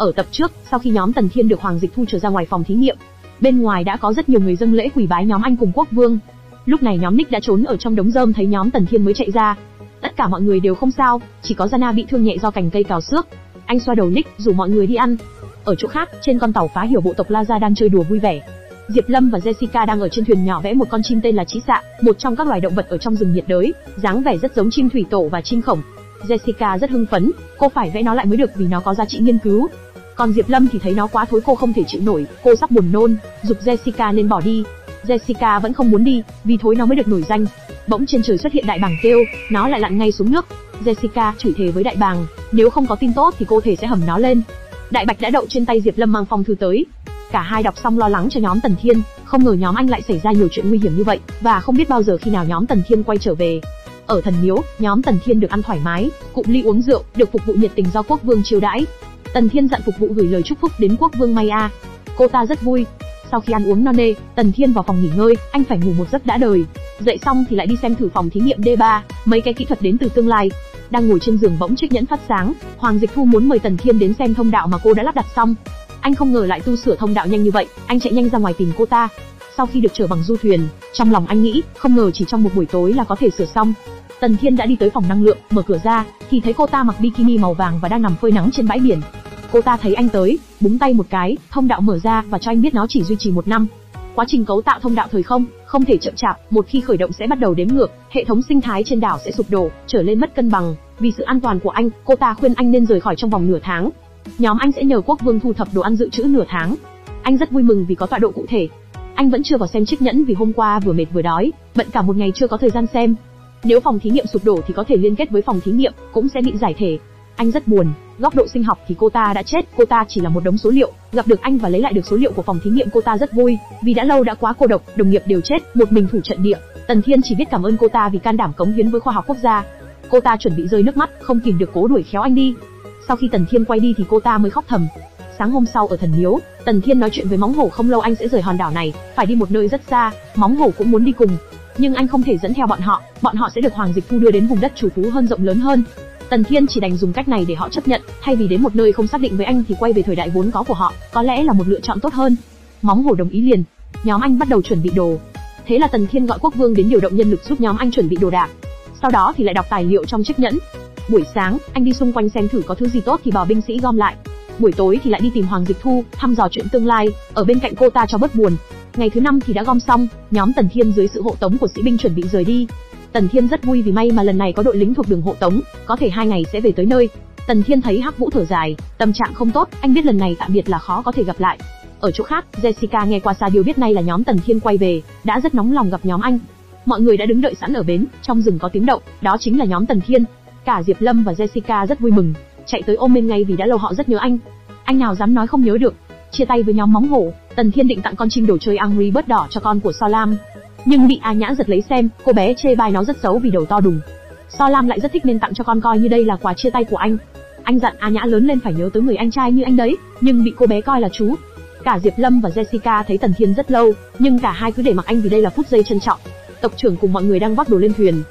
Ở tập trước, sau khi nhóm Tần Thiên được Hoàng Dịch Thu trở ra ngoài phòng thí nghiệm, bên ngoài đã có rất nhiều người dâng lễ quỳ bái nhóm anh cùng quốc vương. Lúc này nhóm Nick đã trốn ở trong đống rơm thấy nhóm Tần Thiên mới chạy ra. Tất cả mọi người đều không sao, chỉ có Jana bị thương nhẹ do cành cây cào xước. Anh xoa đầu Nick, rủ mọi người đi ăn. Ở chỗ khác, trên con tàu phá hiểu bộ tộc La Gia đang chơi đùa vui vẻ. Diệp Lâm và Jessica đang ở trên thuyền nhỏ vẽ một con chim tên là Chí Xạ, một trong các loài động vật ở trong rừng nhiệt đới, dáng vẻ rất giống chim thủy tổ và chim khổng. Jessica rất hưng phấn, cô phải vẽ nó lại mới được vì nó có giá trị nghiên cứu. Còn Diệp Lâm thì thấy nó quá thối cô không thể chịu nổi, cô sắp buồn nôn, giục Jessica nên bỏ đi. Jessica vẫn không muốn đi, vì thối nó mới được nổi danh. Bỗng trên trời xuất hiện đại bàng kêu, nó lại lặn ngay xuống nước. Jessica chửi thề với đại bàng, nếu không có tin tốt thì cô thể sẽ hầm nó lên. Đại bạch đã đậu trên tay Diệp Lâm mang phong thư tới. Cả hai đọc xong lo lắng cho nhóm Tần Thiên, không ngờ nhóm anh lại xảy ra nhiều chuyện nguy hiểm như vậy, và không biết bao giờ khi nào nhóm Tần Thiên quay trở về. Ở thần miếu, nhóm Tần Thiên được ăn thoải mái, cụm ly uống rượu, được phục vụ nhiệt tình do quốc vương chiêu đãi. Tần Thiên dặn phục vụ gửi lời chúc phúc đến quốc vương Maya. Cô ta rất vui. Sau khi ăn uống no nê, Tần Thiên vào phòng nghỉ ngơi, anh phải ngủ một giấc đã đời. Dậy xong thì lại đi xem thử phòng thí nghiệm D3, mấy cái kỹ thuật đến từ tương lai. Đang ngồi trên giường bỗng chiếc nhẫn phát sáng, Hoàng Dịch Thu muốn mời Tần Thiên đến xem thông đạo mà cô đã lắp đặt xong. Anh không ngờ lại tu sửa thông đạo nhanh như vậy, anh chạy nhanh ra ngoài tìm cô ta. Sau khi được chở bằng du thuyền, trong lòng anh nghĩ, không ngờ chỉ trong một buổi tối là có thể sửa xong. Tần Thiên đã đi tới phòng năng lượng, mở cửa ra, thì thấy cô ta mặc bikini màu vàng và đang nằm phơi nắng trên bãi biển. Cô ta thấy anh tới, búng tay một cái, thông đạo mở ra và cho anh biết nó chỉ duy trì 1 năm. Quá trình cấu tạo thông đạo thời không thể chậm chạp, một khi khởi động sẽ bắt đầu đếm ngược, hệ thống sinh thái trên đảo sẽ sụp đổ, trở lên mất cân bằng. Vì sự an toàn của anh, cô ta khuyên anh nên rời khỏi trong vòng nửa tháng. Nhóm anh sẽ nhờ quốc vương thu thập đồ ăn dự trữ nửa tháng. Anh rất vui mừng vì có tọa độ cụ thể. Anh vẫn chưa vào xem chiếc nhẫn vì hôm qua vừa mệt vừa đói, bận cả một ngày chưa có thời gian xem. Nếu phòng thí nghiệm sụp đổ thì có thể liên kết với phòng thí nghiệm, cũng sẽ bị giải thể. Anh rất buồn, góc độ sinh học thì cô ta đã chết, cô ta chỉ là một đống số liệu. Gặp được anh và lấy lại được số liệu của phòng thí nghiệm cô ta rất vui, vì đã lâu đã quá cô độc, đồng nghiệp đều chết, một mình thủ trận địa. Tần Thiên chỉ biết cảm ơn cô ta vì can đảm cống hiến với khoa học quốc gia. Cô ta chuẩn bị rơi nước mắt, không kìm được cố đuổi khéo anh đi. Sau khi Tần Thiên quay đi thì cô ta mới khóc thầm. Sáng hôm sau ở thần miếu, Tần Thiên nói chuyện với Móng Hổ không lâu anh sẽ rời hòn đảo này, phải đi một nơi rất xa. Móng Hổ cũng muốn đi cùng, nhưng anh không thể dẫn theo bọn họ sẽ được Hoàng Dịch Thu đưa đến vùng đất chủ phú hơn, rộng lớn hơn. Tần Thiên chỉ đành dùng cách này để họ chấp nhận, thay vì đến một nơi không xác định với anh thì quay về thời đại vốn có của họ, có lẽ là một lựa chọn tốt hơn. Móng Hổ đồng ý liền. Nhóm anh bắt đầu chuẩn bị đồ. Thế là Tần Thiên gọi quốc vương đến điều động nhân lực giúp nhóm anh chuẩn bị đồ đạc. Sau đó thì lại đọc tài liệu trong chiếc nhẫn. Buổi sáng, anh đi xung quanh xem thử có thứ gì tốt thì bảo binh sĩ gom lại. Buổi tối thì lại đi tìm Hoàng Dịch Thu, thăm dò chuyện tương lai, ở bên cạnh cô ta cho bớt buồn. Ngày thứ 5 thì đã gom xong, nhóm Tần Thiên dưới sự hộ tống của sĩ binh chuẩn bị rời đi. Tần Thiên rất vui vì may mà lần này có đội lính thuộc đường hộ tống, có thể 2 ngày sẽ về tới nơi. Tần Thiên thấy Hắc Vũ thở dài, tâm trạng không tốt, anh biết lần này tạm biệt là khó có thể gặp lại. Ở chỗ khác, Jessica nghe qua xa điều biết nay là nhóm Tần Thiên quay về, đã rất nóng lòng gặp nhóm anh. Mọi người đã đứng đợi sẵn ở bến, trong rừng có tiếng động, đó chính là nhóm Tần Thiên. Cả Diệp Lâm và Jessica rất vui mừng, chạy tới ôm bên ngay vì đã lâu họ rất nhớ anh. Anh nào dám nói không nhớ được. Chia tay với nhóm Móng Hổ, Tần Thiên định tặng con chim đồ chơi Angry Bird đỏ cho con của So Lam, nhưng bị A Nhã giật lấy xem, cô bé chê bai nó rất xấu vì đầu to đùng. So Lam lại rất thích nên tặng cho con coi như đây là quà chia tay của anh. Anh dặn A Nhã lớn lên phải nhớ tới người anh trai như anh đấy, nhưng bị cô bé coi là chú. Cả Diệp Lâm và Jessica thấy Tần Thiên rất lâu, nhưng cả hai cứ để mặc anh vì đây là phút giây trân trọng. Tộc trưởng cùng mọi người đang vác đồ lên thuyền.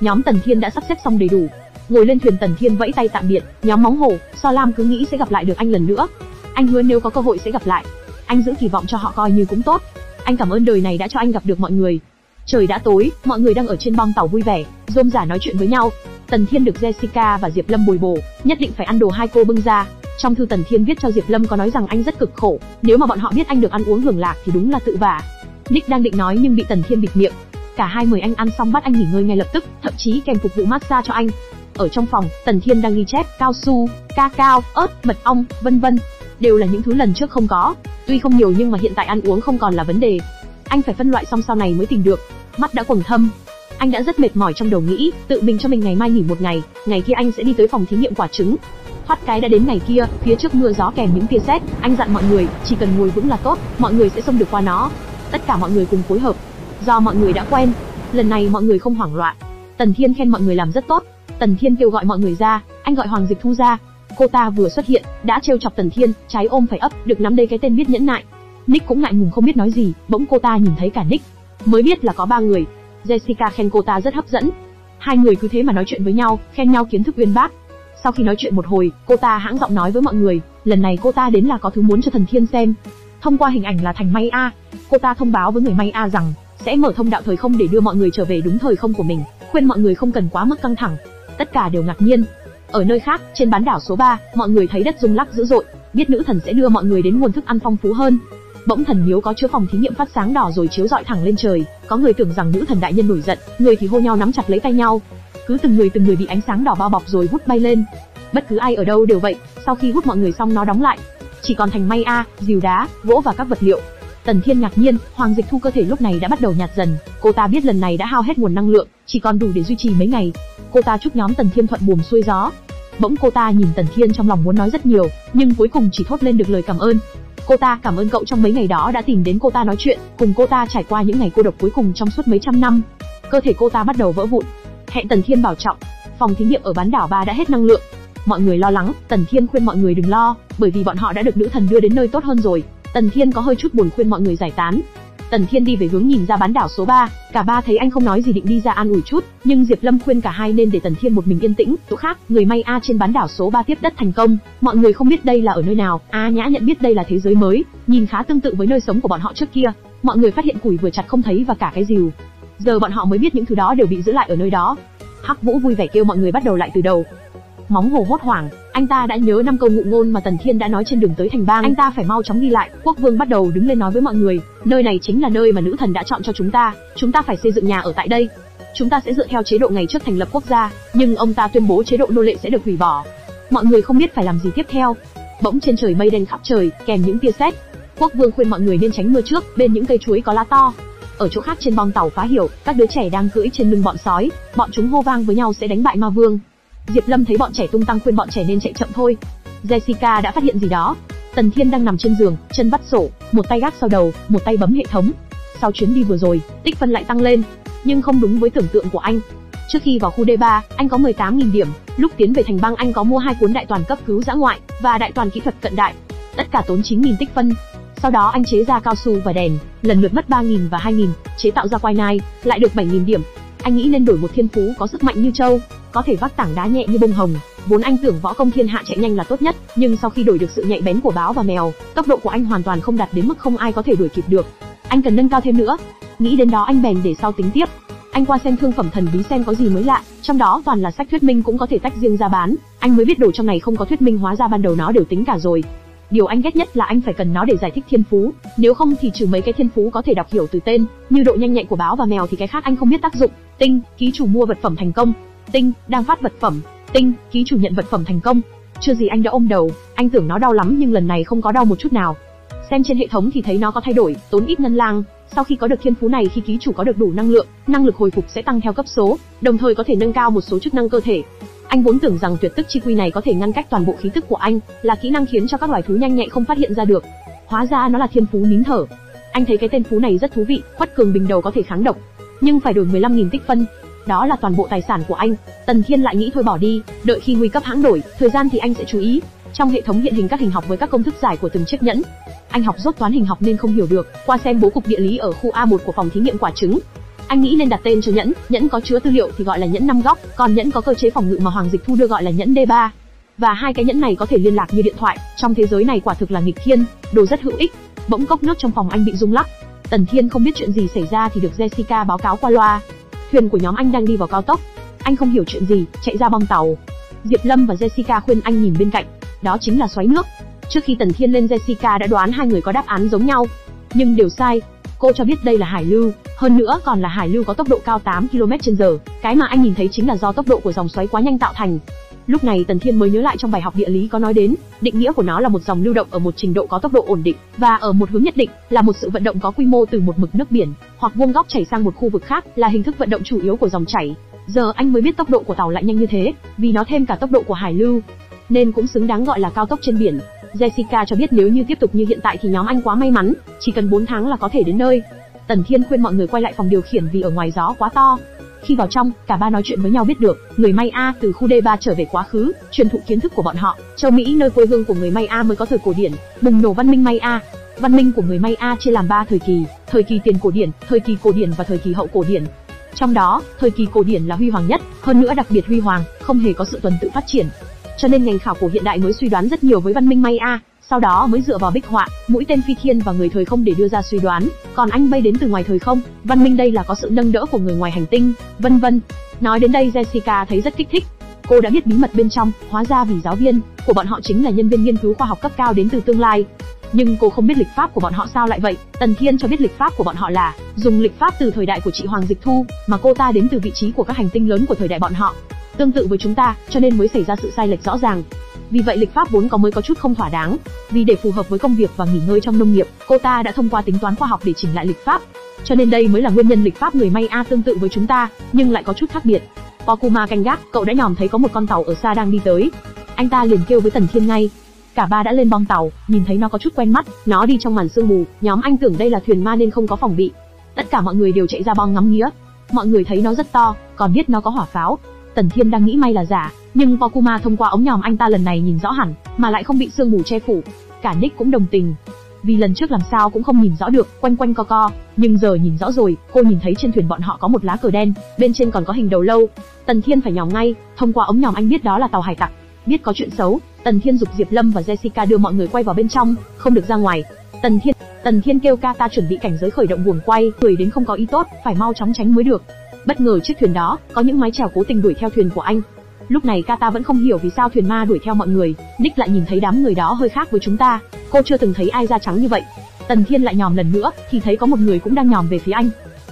Nhóm Tần Thiên đã sắp xếp xong đầy đủ. Ngồi lên thuyền, Tần Thiên vẫy tay tạm biệt. Nhóm Móng Hổ, So Lam cứ nghĩ sẽ gặp lại được anh lần nữa. Anh hứa nếu có cơ hội sẽ gặp lại. Anh giữ kỳ vọng cho họ coi như cũng tốt. Anh cảm ơn đời này đã cho anh gặp được mọi người. Trời đã tối, mọi người đang ở trên bong tàu vui vẻ, rôm rả nói chuyện với nhau. Tần Thiên được Jessica và Diệp Lâm bồi bổ, nhất định phải ăn đồ hai cô bưng ra. Trong thư Tần Thiên viết cho Diệp Lâm có nói rằng anh rất cực khổ, nếu mà bọn họ biết anh được ăn uống hưởng lạc thì đúng là tự vả. Nick đang định nói nhưng bị Tần Thiên bịt miệng. Cả hai mời anh ăn xong bắt anh nghỉ ngơi ngay lập tức, thậm chí kèm phục vụ massage cho anh. Ở trong phòng, Tần Thiên đang ghi chép cao su, cacao, ớt, mật ong, vân vân, đều là những thứ lần trước không có. Tuy không nhiều nhưng mà hiện tại ăn uống không còn là vấn đề. Anh phải phân loại xong sau này mới tìm được. Mắt đã quầng thâm. Anh đã rất mệt mỏi trong đầu nghĩ, tự mình cho mình ngày mai nghỉ một ngày, ngày kia anh sẽ đi tới phòng thí nghiệm quả trứng. Thoát cái đã đến ngày kia, phía trước mưa gió kèm những tia sét, anh dặn mọi người, chỉ cần ngồi vững là tốt, mọi người sẽ xông được qua nó. Tất cả mọi người cùng phối hợp. Do mọi người đã quen, lần này mọi người không hoảng loạn. Tần Thiên khen mọi người làm rất tốt. Tần Thiên kêu gọi mọi người ra, anh gọi Hoàng Dịch Thu ra. Cô ta vừa xuất hiện, đã trêu chọc Tần Thiên, trái ôm phải ấp, được nắm đây cái tên biết nhẫn nại. Nick cũng ngại ngùng không biết nói gì, bỗng cô ta nhìn thấy cả Nick, mới biết là có 3 người. Jessica khen cô ta rất hấp dẫn. Hai người cứ thế mà nói chuyện với nhau, khen nhau kiến thức uyên bác. Sau khi nói chuyện một hồi, cô ta hãng giọng nói với mọi người, Lần này cô ta đến là có thứ muốn cho Thần Thiên xem. Thông qua hình ảnh là Thành May A, cô ta thông báo với người May A rằng sẽ mở thông đạo thời không để đưa mọi người trở về đúng thời không của mình, khuyên mọi người không cần quá mức căng thẳng. Tất cả đều ngạc nhiên. Ở nơi khác, trên bán đảo số 3, mọi người thấy đất rung lắc dữ dội, biết nữ thần sẽ đưa mọi người đến nguồn thức ăn phong phú hơn. Bỗng thần miếu có chứa phòng thí nghiệm phát sáng đỏ rồi chiếu rọi thẳng lên trời, có người tưởng rằng nữ thần đại nhân nổi giận, người thì hô nhau nắm chặt lấy tay nhau. Cứ từng người bị ánh sáng đỏ bao bọc rồi hút bay lên. Bất cứ ai ở đâu đều vậy, sau khi hút mọi người xong nó đóng lại. Chỉ còn Thành May A, rìu đá, gỗ và các vật liệu. Tần Thiên ngạc nhiên, Hoàng Dịch Thu cơ thể lúc này đã bắt đầu nhạt dần, cô ta biết lần này đã hao hết nguồn năng lượng, chỉ còn đủ để duy trì mấy ngày. Cô ta chúc nhóm Tần Thiên thuận buồm xuôi gió. Bỗng cô ta nhìn Tần Thiên trong lòng muốn nói rất nhiều, nhưng cuối cùng chỉ thốt lên được lời cảm ơn. Cô ta cảm ơn cậu trong mấy ngày đó đã tìm đến cô ta nói chuyện, cùng cô ta trải qua những ngày cô độc cuối cùng trong suốt mấy trăm năm. Cơ thể cô ta bắt đầu vỡ vụn. Hẹn Tần Thiên bảo trọng. Phòng thí nghiệm ở bán đảo 3 đã hết năng lượng. Mọi người lo lắng, Tần Thiên khuyên mọi người đừng lo, bởi vì bọn họ đã được nữ thần đưa đến nơi tốt hơn rồi. Tần Thiên có hơi chút buồn khuyên mọi người giải tán. Tần Thiên đi về hướng nhìn ra bán đảo số 3, cả ba thấy anh không nói gì định đi ra an ủi chút, nhưng Diệp Lâm khuyên cả hai nên để Tần Thiên một mình yên tĩnh. Chỗ khác, người May A trên bán đảo số 3 tiếp đất thành công, mọi người không biết đây là ở nơi nào. A Nhã nhận biết đây là thế giới mới, nhìn khá tương tự với nơi sống của bọn họ trước kia. Mọi người phát hiện củi vừa chặt không thấy và cả cái rìu. Giờ bọn họ mới biết những thứ đó đều bị giữ lại ở nơi đó. Hắc Vũ vui vẻ kêu mọi người bắt đầu lại từ đầu. Móng Hổ hốt hoảng, anh ta đã nhớ 5 câu ngụ ngôn mà Tần Thiên đã nói trên đường tới thành bang, anh ta phải mau chóng ghi lại. Quốc Vương bắt đầu đứng lên nói với mọi người, nơi này chính là nơi mà nữ thần đã chọn cho chúng ta phải xây dựng nhà ở tại đây. Chúng ta sẽ dựa theo chế độ ngày trước thành lập quốc gia, nhưng ông ta tuyên bố chế độ nô lệ sẽ được hủy bỏ. Mọi người không biết phải làm gì tiếp theo. Bỗng trên trời mây đen khắp trời, kèm những tia sét. Quốc Vương khuyên mọi người nên tránh mưa trước, bên những cây chuối có lá to. Ở chỗ khác trên bong tàu phá hiểu, các đứa trẻ đang cưỡi trên lưng bọn sói, bọn chúng hô vang với nhau sẽ đánh bại ma vương. Diệp Lâm thấy bọn trẻ tung tăng khuyên bọn trẻ nên chạy chậm thôi. Jessica đã phát hiện gì đó. Tần Thiên đang nằm trên giường, chân vắt sổ, một tay gác sau đầu, một tay bấm hệ thống. Sau chuyến đi vừa rồi, tích phân lại tăng lên, nhưng không đúng với tưởng tượng của anh. Trước khi vào khu D3, anh có 18.000 điểm, lúc tiến về thành bang anh có mua 2 cuốn đại toàn cấp cứu dã ngoại và đại toàn kỹ thuật cận đại, tất cả tốn 9.000 tích phân. Sau đó anh chế ra cao su và đèn, lần lượt mất 3.000 và 2.000, chế tạo ra quai nai, lại được 7.000 điểm. Anh nghĩ nên đổi một thiên phú có sức mạnh như trâu, có thể vác tảng đá nhẹ như bông hồng. Vốn anh tưởng võ công thiên hạ chạy nhanh là tốt nhất, nhưng sau khi đổi được sự nhạy bén của báo và mèo, tốc độ của anh hoàn toàn không đạt đến mức không ai có thể đuổi kịp được. Anh cần nâng cao thêm nữa. Nghĩ đến đó anh bèn để sau tính tiếp. Anh qua xem thương phẩm thần bí xem có gì mới lạ, trong đó toàn là sách thuyết minh cũng có thể tách riêng ra bán. Anh mới biết đồ trong này không có thuyết minh, hóa ra ban đầu nó đều tính cả rồi. Điều anh ghét nhất là anh phải cần nó để giải thích thiên phú, nếu không thì trừ mấy cái thiên phú có thể đọc hiểu từ tên, như độ nhanh nhạy của báo và mèo thì cái khác anh không biết tác dụng. Tinh, ký chủ mua vật phẩm thành công. Tinh, đang phát vật phẩm. Tinh, ký chủ nhận vật phẩm thành công. Chưa gì anh đã ôm đầu, anh tưởng nó đau lắm nhưng lần này không có đau một chút nào. Xem trên hệ thống thì thấy nó có thay đổi, tốn ít ngân lang. Sau khi có được thiên phú này, khi ký chủ có được đủ năng lượng, năng lực hồi phục sẽ tăng theo cấp số, đồng thời có thể nâng cao một số chức năng cơ thể. Anh vốn tưởng rằng tuyệt tức chi quy này có thể ngăn cách toàn bộ khí tức của anh, là kỹ năng khiến cho các loài thú nhanh nhạy không phát hiện ra được. Hóa ra nó là thiên phú nín thở. Anh thấy cái tên phú này rất thú vị, Khuất Cường Bình Đầu có thể kháng độc, nhưng phải đổi 15.000 tích phân. Đó là toàn bộ tài sản của anh. Tần Thiên lại nghĩ thôi bỏ đi, đợi khi nguy cấp hãng đổi, thời gian thì anh sẽ chú ý. Trong hệ thống hiện hình các hình học với các công thức giải của từng chiếc nhẫn. Anh học dốt toán hình học nên không hiểu được, qua xem bố cục địa lý ở khu A1 của phòng thí nghiệm quả trứng. Anh nghĩ nên đặt tên cho nhẫn, nhẫn có chứa tư liệu thì gọi là nhẫn 5 góc, còn nhẫn có cơ chế phòng ngự mà Hoàng Dịch Thu đưa gọi là nhẫn D3. Và hai cái nhẫn này có thể liên lạc như điện thoại, trong thế giới này quả thực là nghịch thiên, đồ rất hữu ích. Bỗng cốc nước trong phòng anh bị rung lắc. Tần Thiên không biết chuyện gì xảy ra thì được Jessica báo cáo qua loa. Thuyền của nhóm anh đang đi vào cao tốc. Anh không hiểu chuyện gì, chạy ra bong tàu. Diệp Lâm và Jessica khuyên anh nhìn bên cạnh, đó chính là xoáy nước. Trước khi Tần Thiên lên, Jessica đã đoán hai người có đáp án giống nhau, nhưng đều sai. Cô cho biết đây là hải lưu, hơn nữa còn là hải lưu có tốc độ cao 8 km/h. Cái mà anh nhìn thấy chính là do tốc độ của dòng xoáy quá nhanh tạo thành. Lúc này Tần Thiên mới nhớ lại trong bài học địa lý có nói đến, định nghĩa của nó là một dòng lưu động ở một trình độ có tốc độ ổn định, và ở một hướng nhất định, là một sự vận động có quy mô từ một mực nước biển, hoặc vuông góc chảy sang một khu vực khác, là hình thức vận động chủ yếu của dòng chảy. Giờ anh mới biết tốc độ của tàu lại nhanh như thế, vì nó thêm cả tốc độ của hải lưu, nên cũng xứng đáng gọi là cao tốc trên biển. Jessica cho biết nếu như tiếp tục như hiện tại thì nhóm anh quá may mắn, chỉ cần 4 tháng là có thể đến nơi. Tần Thiên khuyên mọi người quay lại phòng điều khiển vì ở ngoài gió quá to. Khi vào trong, cả ba nói chuyện với nhau biết được, người May A từ khu D3 trở về quá khứ, truyền thụ kiến thức của bọn họ. Châu Mỹ, nơi quê hương của người May A mới có thời cổ điển, bùng nổ văn minh May A. Văn minh của người May A chia làm 3 thời kỳ tiền cổ điển, thời kỳ cổ điển và thời kỳ hậu cổ điển. Trong đó, thời kỳ cổ điển là huy hoàng nhất, hơn nữa đặc biệt huy hoàng, không hề có sự tuần tự phát triển. cho nên ngành khảo cổ hiện đại mới suy đoán rất nhiều với văn minh Maya, sau đó mới dựa vào bích họa, mũi tên phi thiên và người thời không để đưa ra suy đoán. Còn anh bay đến từ ngoài thời không, văn minh đây là có sự nâng đỡ của người ngoài hành tinh, vân vân. Nói đến đây Jessica thấy rất kích thích. Cô đã biết bí mật bên trong, hóa ra vì giáo viên của bọn họ chính là nhân viên nghiên cứu khoa học cấp cao đến từ tương lai. Nhưng cô không biết lịch pháp của bọn họ sao lại vậy. Tần Thiên cho biết lịch pháp của bọn họ là dùng lịch pháp từ thời đại của chị Hoàng Dịch Thu, mà cô ta đến từ vị trí của các hành tinh lớn của thời đại bọn họ, tương tự với chúng ta, cho nên mới xảy ra sự sai lệch rõ ràng. Vì vậy lịch pháp vốn mới có chút không thỏa đáng. Vì để phù hợp với công việc và nghỉ ngơi trong nông nghiệp, cô ta đã thông qua tính toán khoa học để chỉnh lại lịch pháp. Cho nên đây mới là nguyên nhân lịch pháp người Maya tương tự với chúng ta, nhưng lại có chút khác biệt. Pokuma canh gác, cậu đã nhòm thấy có một con tàu ở xa đang đi tới. Anh ta liền kêu với Tần Thiên ngay. Cả ba đã lên bong tàu, nhìn thấy nó có chút quen mắt, nó đi trong màn sương mù, nhóm anh tưởng đây là thuyền ma nên không có phòng bị. Tất cả mọi người đều chạy ra bong ngắm nghía. Mọi người thấy nó rất to, còn biết nó có hỏa pháo. Tần Thiên đang nghĩ may là giả, nhưng Pokuma thông qua ống nhòm anh ta lần này nhìn rõ hẳn, mà lại không bị sương mù che phủ. Cả Nick cũng đồng tình. Vì lần trước làm sao cũng không nhìn rõ được, quanh quanh co co, nhưng giờ nhìn rõ rồi, cô nhìn thấy trên thuyền bọn họ có một lá cờ đen, bên trên còn có hình đầu lâu. Tần Thiên phải nhòm ngay, thông qua ống nhòm anh biết đó là tàu hải tặc. Biết có chuyện xấu, Tần Thiên giục Diệp Lâm và Jessica đưa mọi người quay vào bên trong, không được ra ngoài. Tần Thiên kêu Kata chuẩn bị cảnh giới khởi động guồng quay, người đến không có ý tốt, phải mau chóng tránh mới được. Bất ngờ chiếc thuyền đó có những mái chèo cố tình đuổi theo thuyền của anh. Lúc này Kata vẫn không hiểu vì sao thuyền ma đuổi theo mọi người. Nick lại nhìn thấy đám người đó hơi khác với chúng ta, cô chưa từng thấy ai da trắng như vậy. Tần Thiên lại nhòm lần nữa, thì thấy có một người cũng đang nhòm về phía anh.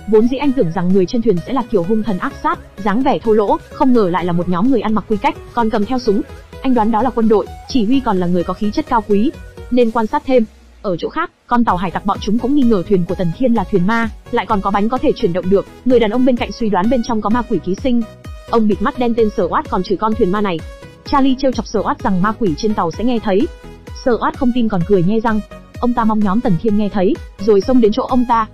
Vốn dĩ anh tưởng rằng người trên thuyền sẽ là kiểu hung thần ác sát, dáng vẻ thô lỗ, không ngờ lại là một nhóm người ăn mặc quy cách, còn cầm theo súng. Anh đoán đó là quân đội, chỉ huy còn là người có khí chất cao quý, nên quan sát thêm. Ở chỗ khác, con tàu hải tặc bọn chúng cũng nghi ngờ thuyền của Tần Thiên là thuyền ma, lại còn có bánh có thể chuyển động được. Người đàn ông bên cạnh suy đoán bên trong có ma quỷ ký sinh. Ông bịt mắt đen tên Sở Oát còn chửi con thuyền ma này. Charlie trêu chọc Sở Oát rằng ma quỷ trên tàu sẽ nghe thấy. Sở Oát không tin còn cười nhe răng. Ông ta mong nhóm Tần Thiên nghe thấy, rồi xông đến chỗ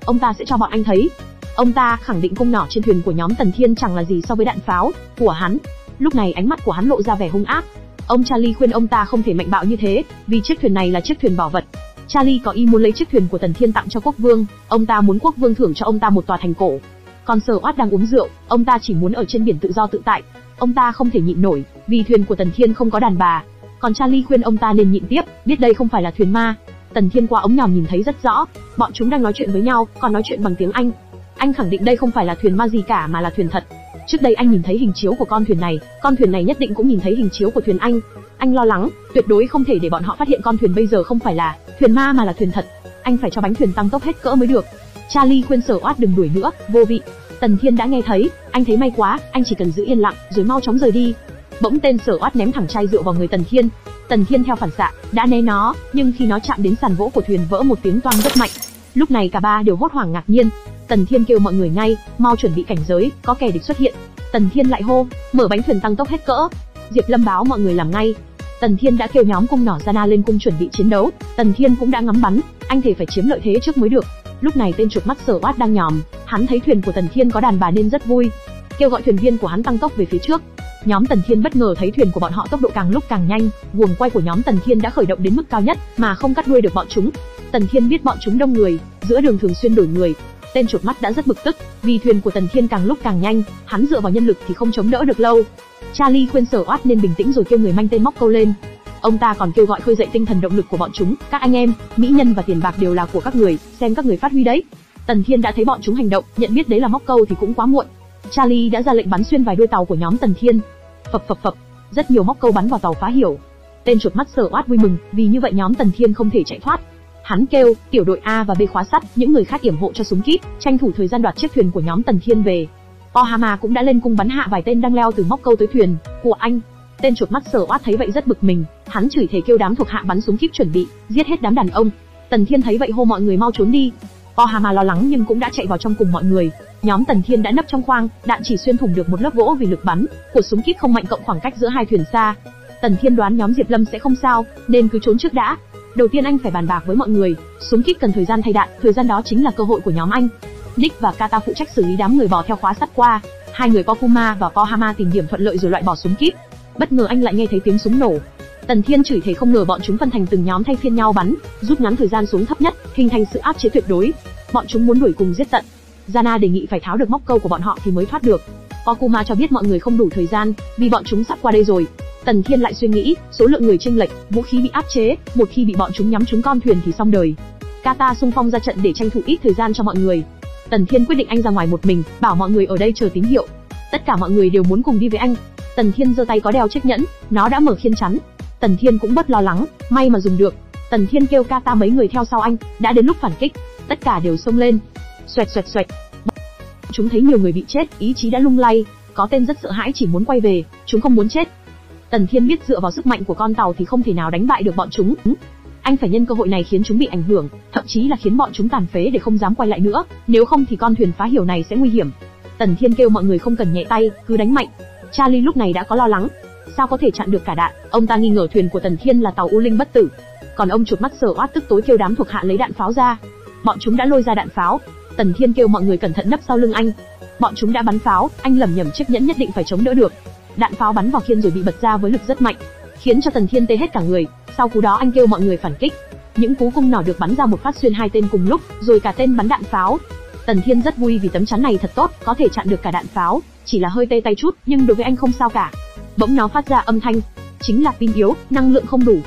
ông ta sẽ cho bọn anh thấy. Ông ta khẳng định cung nỏ trên thuyền của nhóm Tần Thiên chẳng là gì so với đạn pháo của hắn. Lúc này ánh mắt của hắn lộ ra vẻ hung ác. Ông Charlie khuyên ông ta không thể mạnh bạo như thế, vì chiếc thuyền này là chiếc thuyền bảo vật. Charlie có ý muốn lấy chiếc thuyền của Tần Thiên tặng cho quốc vương, ông ta muốn quốc vương thưởng cho ông ta một tòa thành cổ. Còn Sở Oát đang uống rượu, ông ta chỉ muốn ở trên biển tự do tự tại. Ông ta không thể nhịn nổi, vì thuyền của Tần Thiên không có đàn bà. Còn Charlie khuyên ông ta nên nhịn tiếp, biết đây không phải là thuyền ma. Tần Thiên qua ống nhòm nhìn thấy rất rõ, bọn chúng đang nói chuyện với nhau, còn nói chuyện bằng tiếng Anh. Anh khẳng định đây không phải là thuyền ma gì cả mà là thuyền thật. Trước đây anh nhìn thấy hình chiếu của con thuyền này nhất định cũng nhìn thấy hình chiếu của thuyền anh. Anh lo lắng, tuyệt đối không thể để bọn họ phát hiện con thuyền bây giờ không phải là thuyền ma mà là thuyền thật. Anh phải cho bánh thuyền tăng tốc hết cỡ mới được. Charlie khuyên Sở Oát đừng đuổi nữa, vô vị. Tần Thiên đã nghe thấy, anh thấy may quá, anh chỉ cần giữ yên lặng, rồi mau chóng rời đi. Bỗng tên Sở Oát ném thẳng chai rượu vào người Tần Thiên. Tần Thiên theo phản xạ đã né nó, nhưng khi nó chạm đến sàn gỗ của thuyền vỡ một tiếng toang rất mạnh. Lúc này cả ba đều hốt hoảng ngạc nhiên. Tần Thiên kêu mọi người ngay, mau chuẩn bị cảnh giới, có kẻ địch xuất hiện. Tần Thiên lại hô, mở bánh thuyền tăng tốc hết cỡ. Diệp Lâm báo mọi người làm ngay. Tần Thiên đã kêu nhóm cung nỏ Jana lên cung chuẩn bị chiến đấu. Tần Thiên cũng đã ngắm bắn, anh thể phải chiếm lợi thế trước mới được. Lúc này tên chuột mắt Sở Oát đang nhòm, hắn thấy thuyền của Tần Thiên có đàn bà nên rất vui, kêu gọi thuyền viên của hắn tăng tốc về phía trước. Nhóm Tần Thiên bất ngờ thấy thuyền của bọn họ tốc độ càng lúc càng nhanh, guồng quay của nhóm Tần Thiên đã khởi động đến mức cao nhất mà không cắt đuôi được bọn chúng. Tần Thiên biết bọn chúng đông người, giữa đường thường xuyên đổi người. Tên chuột mắt đã rất bực tức, vì thuyền của Tần Thiên càng lúc càng nhanh, hắn dựa vào nhân lực thì không chống đỡ được lâu. Charlie khuyên Sở Oát nên bình tĩnh rồi kêu người manh tên móc câu lên. Ông ta còn kêu gọi khơi dậy tinh thần động lực của bọn chúng, các anh em, mỹ nhân và tiền bạc đều là của các người, xem các người phát huy đấy. Tần Thiên đã thấy bọn chúng hành động, nhận biết đấy là móc câu thì cũng quá muộn. Charlie đã ra lệnh bắn xuyên vài đuôi tàu của nhóm Tần Thiên. Phập phập phập, rất nhiều móc câu bắn vào tàu phá hiểu. Tên chuột mắt Sở Oát vui mừng, vì như vậy nhóm Tần Thiên không thể chạy thoát. Hắn kêu, tiểu đội A và B khóa sắt, những người khác yểm hộ cho súng kíp, tranh thủ thời gian đoạt chiếc thuyền của nhóm Tần Thiên về. Ohama cũng đã lên cung bắn hạ vài tên đang leo từ móc câu tới thuyền của anh. Tên chuột mắt Sở Oát thấy vậy rất bực mình, hắn chửi thề kêu đám thuộc hạ bắn súng kíp chuẩn bị giết hết đám đàn ông. Tần Thiên thấy vậy hô mọi người mau trốn đi. Ohama lo lắng nhưng cũng đã chạy vào trong cùng mọi người. Nhóm Tần Thiên đã nấp trong khoang, đạn chỉ xuyên thủng được một lớp gỗ vì lực bắn của súng kíp không mạnh cộng khoảng cách giữa hai thuyền xa. Tần Thiên đoán nhóm Diệp Lâm sẽ không sao, nên cứ trốn trước đã. Đầu tiên anh phải bàn bạc với mọi người, súng kíp cần thời gian thay đạn, thời gian đó chính là cơ hội của nhóm anh. Nick và Kata phụ trách xử lý đám người bò theo khóa sắt qua. Hai người Pokuma và Ohama tìm điểm thuận lợi rồi loại bỏ súng kíp. Bất ngờ anh lại nghe thấy tiếng súng nổ. Tần Thiên chửi thề không ngờ bọn chúng phân thành từng nhóm thay phiên nhau bắn, rút ngắn thời gian xuống thấp nhất, hình thành sự áp chế tuyệt đối. Bọn chúng muốn đuổi cùng giết tận. Jana đề nghị phải tháo được móc câu của bọn họ thì mới thoát được. Pokuma cho biết mọi người không đủ thời gian, vì bọn chúng sắp qua đây rồi. Tần Thiên lại suy nghĩ, số lượng người chênh lệch, vũ khí bị áp chế, một khi bị bọn chúng nhắm trúng con thuyền thì xong đời. Kata xung phong ra trận để tranh thủ ít thời gian cho mọi người. Tần Thiên quyết định anh ra ngoài một mình, bảo mọi người ở đây chờ tín hiệu. Tất cả mọi người đều muốn cùng đi với anh. Tần Thiên giơ tay có đeo chiếc nhẫn, nó đã mở khiên chắn. Tần Thiên cũng bớt lo lắng, may mà dùng được. Tần Thiên kêu Kata mấy người theo sau anh, đã đến lúc phản kích. Tất cả đều xông lên. Xoẹt xoẹt xoẹt. Chúng thấy nhiều người bị chết, ý chí đã lung lay. Có tên rất sợ hãi chỉ muốn quay về, chúng không muốn chết. Tần Thiên biết dựa vào sức mạnh của con tàu thì không thể nào đánh bại được bọn chúng. Anh phải nhân cơ hội này khiến chúng bị ảnh hưởng, thậm chí là khiến bọn chúng tàn phế để không dám quay lại nữa, nếu không thì con thuyền phá hiểu này sẽ nguy hiểm. Tần Thiên kêu mọi người không cần nhẹ tay, cứ đánh mạnh. Charlie lúc này đã có lo lắng, sao có thể chặn được cả đạn, ông ta nghi ngờ thuyền của Tần Thiên là tàu U Linh bất tử. Còn ông chuột mắt Sở Oát tức tối kêu đám thuộc hạ lấy đạn pháo ra. Bọn chúng đã lôi ra đạn pháo. Tần Thiên kêu mọi người cẩn thận nấp sau lưng anh. Bọn chúng đã bắn pháo, anh lẩm nhẩm chiếc nhẫn nhất định phải chống đỡ được. Đạn pháo bắn vào khiên rồi bị bật ra với lực rất mạnh, khiến cho Tần Thiên tê hết cả người. Sau cú đó anh kêu mọi người phản kích. Những cú cung nỏ được bắn ra một phát xuyên hai tên cùng lúc, rồi cả tên bắn đạn pháo. Tần Thiên rất vui vì tấm chắn này thật tốt, có thể chặn được cả đạn pháo, chỉ là hơi tê tay chút, nhưng đối với anh không sao cả. Bỗng nó phát ra âm thanh, chính là pin yếu, năng lượng không đủ.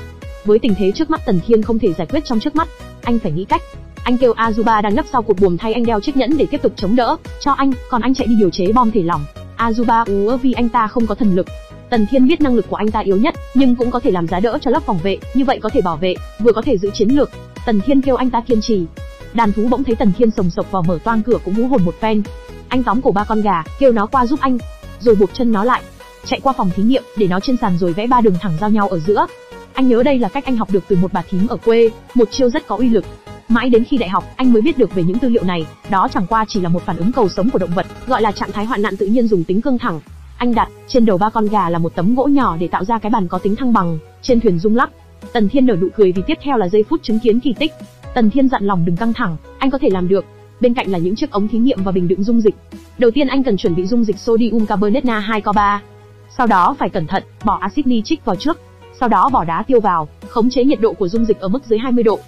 Với tình thế trước mắt Tần Thiên không thể giải quyết trong trước mắt, anh phải nghĩ cách. Anh kêu Azuba đang nấp sau cột buồm thay anh đeo chiếc nhẫn để tiếp tục chống đỡ cho anh, còn anh chạy đi điều chế bom thể lỏng. Azuba ú vì anh ta không có thần lực. Tần Thiên biết năng lực của anh ta yếu nhất, nhưng cũng có thể làm giá đỡ cho lớp phòng vệ, như vậy có thể bảo vệ, vừa có thể giữ chiến lược. Tần Thiên kêu anh ta kiên trì. Đàn thú bỗng thấy Tần Thiên sồng sộc vào mở toang cửa cũng hú hồn một phen. Anh tóm cổ ba con gà, kêu nó qua giúp anh, rồi buộc chân nó lại, chạy qua phòng thí nghiệm, để nó trên sàn rồi vẽ 3 đường thẳng giao nhau ở giữa. Anh nhớ đây là cách anh học được từ một bà thím ở quê, một chiêu rất có uy lực. Mãi đến khi đại học, anh mới biết được về những tư liệu này, đó chẳng qua chỉ là một phản ứng cầu sống của động vật, gọi là trạng thái hoạn nạn tự nhiên dùng tính cương thẳng. Anh đặt trên đầu ba con gà là một tấm gỗ nhỏ để tạo ra cái bàn có tính thăng bằng, trên thuyền rung lắc. Tần Thiên nở nụ cười vì tiếp theo là giây phút chứng kiến kỳ tích. Tần Thiên dặn lòng đừng căng thẳng, anh có thể làm được. Bên cạnh là những chiếc ống thí nghiệm và bình đựng dung dịch. Đầu tiên anh cần chuẩn bị dung dịch sodium carbonate na 2Co3. Sau đó phải cẩn thận, bỏ axit nitric vào trước. Sau đó bỏ đá tiêu vào, khống chế nhiệt độ của dung dịch ở mức dưới 20 độ.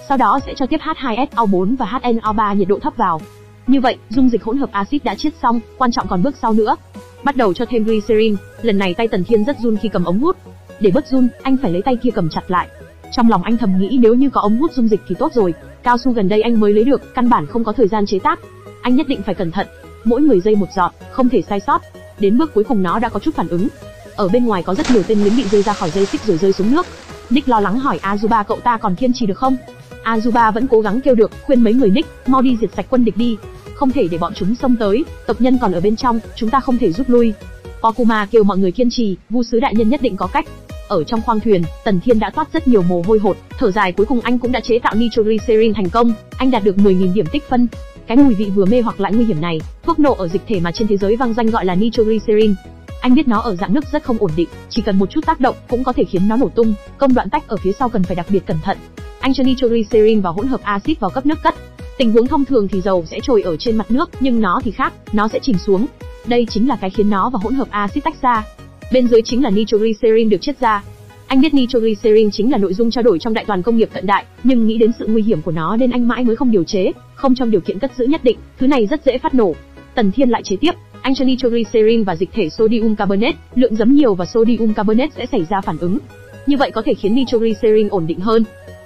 Sau đó sẽ cho tiếp H2SO4 và HNO3 nhiệt độ thấp vào. Như vậy, dung dịch hỗn hợp axit đã chiết xong, quan trọng còn bước sau nữa. Bắt đầu cho thêm glycerin, lần này tay Tần Thiên rất run khi cầm ống hút. Để bớt run, anh phải lấy tay kia cầm chặt lại. Trong lòng anh thầm nghĩ nếu như có ống hút dung dịch thì tốt rồi, cao su gần đây anh mới lấy được, căn bản không có thời gian chế tác. Anh nhất định phải cẩn thận, mỗi 10 giây một giọt, không thể sai sót. Đến bước cuối cùng nó đã có chút phản ứng. Ở bên ngoài có rất nhiều tên lính bị rơi ra khỏi dây xích rồi rơi xuống nước. Nick lo lắng hỏi Azuba cậu ta còn kiên trì được không? Azuba vẫn cố gắng kêu được, khuyên mấy người Nick, mau đi diệt sạch quân địch đi. Không thể để bọn chúng xông tới, tộc nhân còn ở bên trong, chúng ta không thể rút lui. Okuma kêu mọi người kiên trì, Vu sứ đại nhân nhất định có cách. Ở trong khoang thuyền, Tần Thiên đã toát rất nhiều mồ hôi hột, thở dài cuối cùng anh cũng đã chế tạo nitroglycerin thành công, anh đạt được 10.000 điểm tích phân. Cái mùi vị vừa mê hoặc lại nguy hiểm này, thuốc nổ ở dịch thể mà trên thế giới vang danh gọi là nitroglycerin. Anh biết nó ở dạng nước rất không ổn định, chỉ cần một chút tác động cũng có thể khiến nó nổ tung, công đoạn tách ở phía sau cần phải đặc biệt cẩn thận. Anh cho nitroglycerin vào hỗn hợp axit vào cấp nước cất. Tình huống thông thường thì dầu sẽ trồi ở trên mặt nước, nhưng nó thì khác, nó sẽ chìm xuống. Đây chính là cái khiến nó và hỗn hợp axit tách ra. Bên dưới chính là nitroglycerin được chiết ra. Anh biết nitroglycerin chính là nội dung trao đổi trong đại toàn công nghiệp cận đại, nhưng nghĩ đến sự nguy hiểm của nó nên anh mãi mới không điều chế, không trong điều kiện cất giữ nhất định, thứ này rất dễ phát nổ. Tần Thiên lại chế tiếp, anh cho nitroglycerin và dịch thể sodium carbonate, lượng giấm nhiều và sodium carbonate sẽ xảy ra phản ứng. Như vậy có thể khiến nitroglycerin ổn định hơn.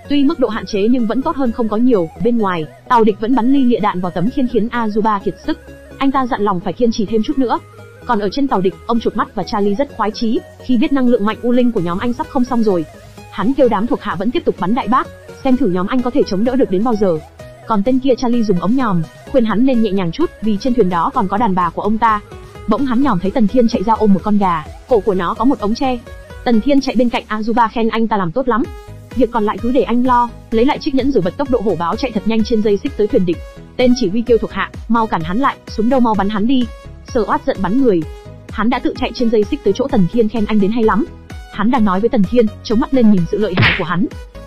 Tuy mức độ hạn chế nhưng vẫn tốt hơn không có nhiều. Bên ngoài, tàu địch vẫn bắn ly lịa đạn vào tấm khiên khiến Azuba kiệt sức. Anh ta dặn lòng phải kiên trì thêm chút nữa. Còn ở trên tàu địch, ông chuột mắt và Charlie rất khoái chí khi biết năng lượng mạnh U Linh của nhóm anh sắp không xong rồi. Hắn kêu đám thuộc hạ vẫn tiếp tục bắn đại bác, xem thử nhóm anh có thể chống đỡ được đến bao giờ. Còn tên kia Charlie dùng ống nhòm, khuyên hắn nên nhẹ nhàng chút vì trên thuyền đó còn có đàn bà của ông ta. Bỗng hắn nhòm thấy Tần Thiên chạy ra ôm một con gà, cổ của nó có một ống tre. Tần Thiên chạy bên cạnh Azuba khen anh ta làm tốt lắm. Việc còn lại cứ để anh lo, lấy lại chiếc nhẫn rồi bật tốc độ hổ báo chạy thật nhanh trên dây xích tới thuyền địch. Tên chỉ huy kêu thuộc hạ, mau cản hắn lại, súng đâu mau bắn hắn đi. Sở Oát giận bắn người. Hắn đã tự chạy trên dây xích tới chỗ Tần Thiên khen anh đến hay lắm. Hắn đang nói với Tần Thiên, chống mắt lên nhìn sự lợi hại của hắn.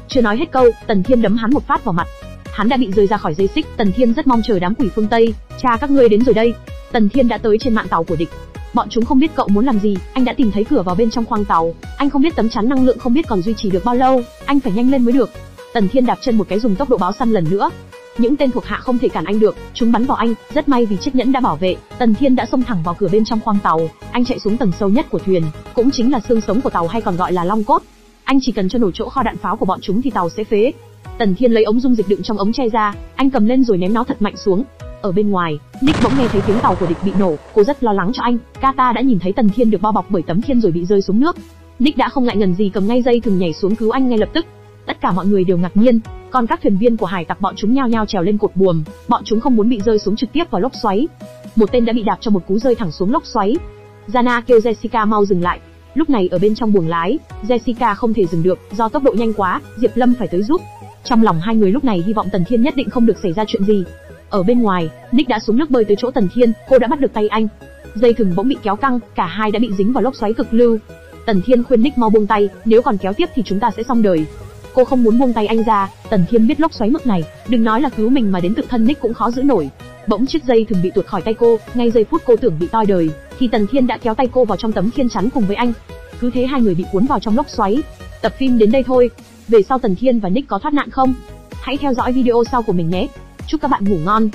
Chưa nói hết câu, Tần Thiên đấm hắn một phát vào mặt. Hắn đã bị rơi ra khỏi dây xích. Tần Thiên rất mong chờ đám quỷ phương Tây. Cha các ngươi đến rồi đây. Tần Thiên đã tới trên mạn tàu của địch. Bọn chúng không biết cậu muốn làm gì, anh đã tìm thấy cửa vào bên trong khoang tàu. Anh không biết tấm chắn năng lượng không biết còn duy trì được bao lâu, anh phải nhanh lên mới được. Tần Thiên đạp chân một cái dùng tốc độ báo săn lần nữa. Những tên thuộc hạ không thể cản anh được, chúng bắn vào anh, rất may vì chiếc nhẫn đã bảo vệ. Tần Thiên đã xông thẳng vào cửa bên trong khoang tàu, anh chạy xuống tầng sâu nhất của thuyền, cũng chính là xương sống của tàu hay còn gọi là long cốt. Anh chỉ cần cho nổ chỗ kho đạn pháo của bọn chúng thì tàu sẽ phế. Tần Thiên lấy ống dung dịch đựng trong ống tre ra, anh cầm lên rồi ném nó thật mạnh xuống. Ở bên ngoài, Nick bỗng nghe thấy tiếng tàu của địch bị nổ, cô rất lo lắng cho anh. Kata đã nhìn thấy Tần Thiên được bao bọc bởi tấm khiên rồi bị rơi xuống nước. Nick đã không ngại ngần gì cầm ngay dây thừng nhảy xuống cứu anh ngay lập tức. Tất cả mọi người đều ngạc nhiên, còn các thuyền viên của hải tặc bọn chúng nhao nhao trèo lên cột buồm, bọn chúng không muốn bị rơi xuống trực tiếp vào lốc xoáy. Một tên đã bị đạp cho một cú rơi thẳng xuống lốc xoáy. Jana kêu Jessica mau dừng lại. Lúc này ở bên trong buồng lái, Jessica không thể dừng được, do tốc độ nhanh quá, Diệp Lâm phải tới giúp. Trong lòng hai người lúc này hy vọng Tần Thiên nhất định không được xảy ra chuyện gì. Ở bên ngoài, Nick đã xuống nước bơi tới chỗ Tần Thiên, cô đã bắt được tay anh. Dây thừng bỗng bị kéo căng, cả hai đã bị dính vào lốc xoáy cực lưu. Tần Thiên khuyên Nick mau buông tay, nếu còn kéo tiếp thì chúng ta sẽ xong đời. Cô không muốn buông tay anh ra. Tần Thiên biết lốc xoáy mức này, đừng nói là cứu mình mà đến tự thân Nick cũng khó giữ nổi. Bỗng chiếc dây thừng bị tuột khỏi tay cô, ngay giây phút cô tưởng bị toi đời, thì Tần Thiên đã kéo tay cô vào trong tấm khiên chắn cùng với anh. Cứ thế hai người bị cuốn vào trong lốc xoáy. Tập phim đến đây thôi. Về sau Tần Thiên và Nick có thoát nạn không? Hãy theo dõi video sau của mình nhé. Chúc các bạn ngủ ngon.